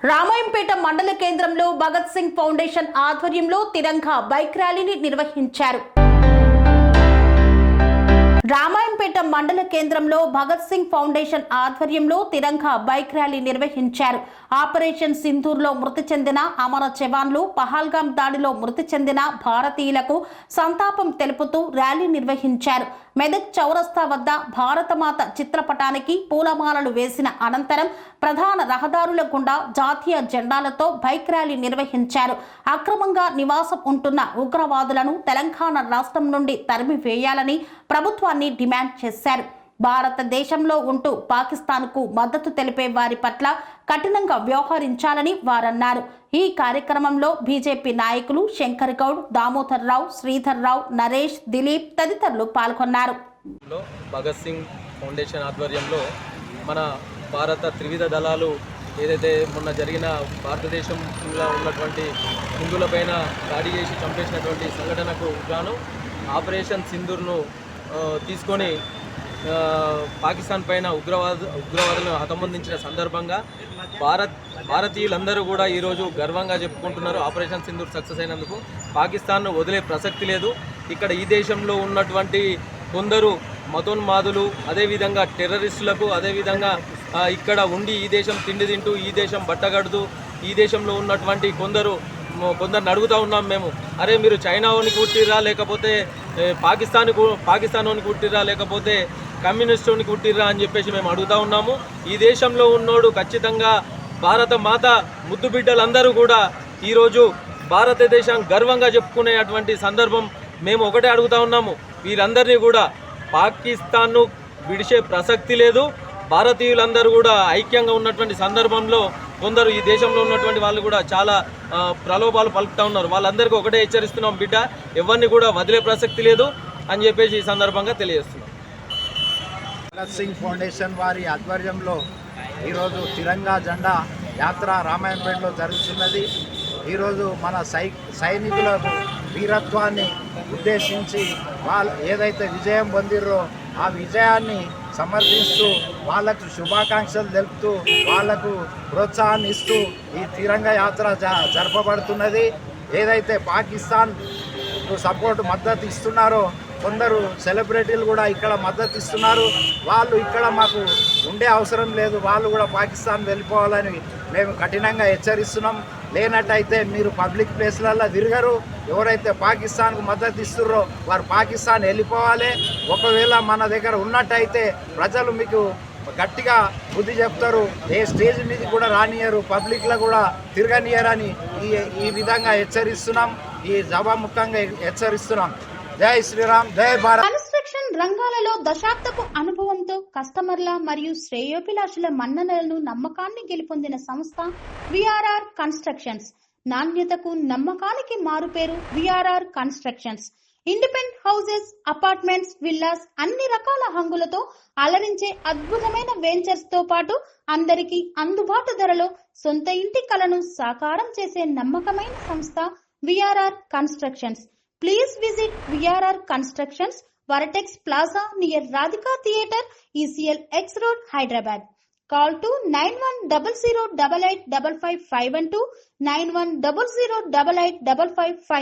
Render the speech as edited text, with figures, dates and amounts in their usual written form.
రామాయంపేట మండల కేంద్రంలో భగత్ సింగ్ ఫౌండేషన్ ఆధ్వర్యంలో తిరంగా బైక్ ర్యాలీని నిర్వహించారు. రామాయంపేట మండల కేంద్రంలో భగత్ సింగ్ ఫౌండేషన్ ఆధ్వర్యంలో తిరంగా బైక్ ర్యాలీ నిర్వహించారు. ఆపరేషన్ సింధూర్లో మృతి చెందిన అమర జవాన్లు, పహల్గాం దాడిలో మృతి చెందిన భారతీయులకు సంతాపం తెలుపుతూ ర్యాలీ నిర్వహించారు. మెదక్ చౌరస్తా వద్ద భారతమాత చిత్రపటానికి పూలమాలలు వేసిన అనంతరం ప్రధాన రహదారుల గుండా జాతీయ జెండాలతో బైక్ ర్యాలీ నిర్వహించారు. అక్రమంగా నివాసం ఉంటున్న ఉగ్రవాదులను తెలంగాణ రాష్ట్రం నుండి తరిమివేయాలని ప్రభుత్వాన్ని డిమాండ్ చేశారు. భారతదేశంలో ఉంటూ పాకిస్తాన్కు మద్దతు తెలిపే వారి పట్ల కఠినంగా వ్యవహరించాలని వారన్నారు. ఈ కార్యక్రమంలో బీజేపీ నాయకులు శంకర్ గౌడ్, దామోదర్ రావు, శ్రీధర్ రావు, నరేష్, దిలీప్ తదితరులు పాల్గొన్నారు. భగత్ సింగ్ ఫౌండేషన్ ఆధ్వర్యంలో మన భారత త్రివిధ దళాలు ఏదైతే మొన్న జరిగిన భారతదేశంలో ఉన్నటువంటి హిందువులపైన దాడి చేసి చంపేసినటువంటి సంఘటనకు గాను ఆపరేషన్ సింధూర్ను తీసుకొని పాకిస్తాన్ పైన ఉగ్రవాదులను హతమొందించిన సందర్భంగా భారతీయులందరూ కూడా ఈరోజు గర్వంగా చెప్పుకుంటున్నారు. ఆపరేషన్ సింధూర్ సక్సెస్ అయినందుకు పాకిస్తాన్ను వదిలే ప్రసక్తి లేదు. ఇక్కడ ఈ దేశంలో ఉన్నటువంటి కొందరు మతోన్మాదులు, అదేవిధంగా టెర్రరిస్టులకు, అదేవిధంగా ఇక్కడ ఉండి ఈ దేశం తిండి తింటూ, ఈ దేశం బట్టగడుతూ, ఈ దేశంలో ఉన్నటువంటి కొందరిని అడుగుతూ ఉన్నాం మేము, అరే మీరు చైనాని కుట్టిర్రా, లేకపోతే పాకిస్తాన్ని కుట్టిర్రా, లేకపోతే కమ్యూనిస్టుని కుట్టిర్రా అని చెప్పేసి మేము అడుగుతూ ఉన్నాము. ఈ దేశంలో ఉన్నోడు ఖచ్చితంగా భారత మాత ముద్దు బిడ్డలందరూ కూడా ఈరోజు భారతదేశం గర్వంగా చెప్పుకునేటువంటి సందర్భం మేము ఒకటే అడుగుతూ ఉన్నాము. వీరందరినీ కూడా పాకిస్తాన్ను విడిచే ప్రసక్తి లేదు. భారతీయులందరూ కూడా ఐక్యంగా ఉన్నటువంటి సందర్భంలో కొందరు ఈ దేశంలో ఉన్నటువంటి వాళ్ళు కూడా చాలా ప్రలోభాలు పలుకుతూ ఉన్నారు. వాళ్ళందరికీ ఒకటే హెచ్చరిస్తున్నాం, బిడ్డ ఎవరిని కూడా వదిలే ప్రసక్తి లేదు అని చెప్పేసి ఈ సందర్భంగా తెలియజేస్తున్నాం. భగత్ సింగ్ ఫౌండేషన్ వారి ఆధ్వర్యంలో ఈరోజు తిరంగా జెండా యాత్ర రామాయంపేటలో జరుగుతున్నది. ఈరోజు మన సైనికుల వీరత్వాన్ని ఉద్దేశించి వాళ్ళు ఏదైతే విజయం పొందిరో ఆ విజయాన్ని సమర్థిస్తూ వాళ్ళకు శుభాకాంక్షలు తెలుపుతూ వాళ్లకు ప్రోత్సాహాన్ని ఇస్తూ ఈ తిరంగా యాత్ర జరపబడుతున్నది. ఏదైతే పాకిస్తాన్ మద్దతు ఇస్తున్నారో కొందరు సెలబ్రిటీలు కూడా ఇక్కడ మద్దతు ఇస్తున్నారు. వాళ్ళు ఇక్కడ మాకు ఉండే అవసరం లేదు, వాళ్ళు కూడా పాకిస్తాన్ వెళ్ళిపోవాలని మేము కఠినంగా హెచ్చరిస్తున్నాం. లేనట్టయితే మీరు పబ్లిక్ ప్లేస్లలో తిరగరు. ఎవరైతే పాకిస్తాన్కు మద్దతు ఇస్తున్నారో వారు పాకిస్తాన్ వెళ్ళిపోవాలి. ఒకవేళ మన దగ్గర ఉన్నట్టయితే ప్రజలు మీకు గట్టిగా బుద్ధి చెప్తారు. ఏ స్టేజ్ మీద కూడా రానియరు, పబ్లిక్లో కూడా తిరగనియరని ఈ విధంగా హెచ్చరిస్తున్నాం. ఈ సభాముఖంగా హెచ్చరిస్తున్నాం. జై శ్రీరామ్, జై భారత్. కన్స్ట్రక్షన్ రంగాలలో దశాబ్దపు అనుభవంతో కస్టమర్ల మరియు శ్రేయోభిలాషుల మన్ననలను, నమ్మకాన్ని గెలుపొందిన సంస్థ విఆర్ఆర్ కన్స్ట్రక్షన్స్. నాణ్యతకు, నమ్మకానికి మారుపేరు VRR constructions. Independent houses, apartments, villas అన్ని రకాల హంగులతో అలరించే అద్భుతమైన వెంచర్స్ తో పాటు అందరికీ అందుబాటు ధరలో సొంత ఇంటి కలను సాకారం చేసే నమ్మకమైన సంస్థ VRR constructions. Please visit VRR Constructions, Varatex Plaza near Radhika Theatre, ECL X Road, Hyderabad. Call to 9100885551 9100885559.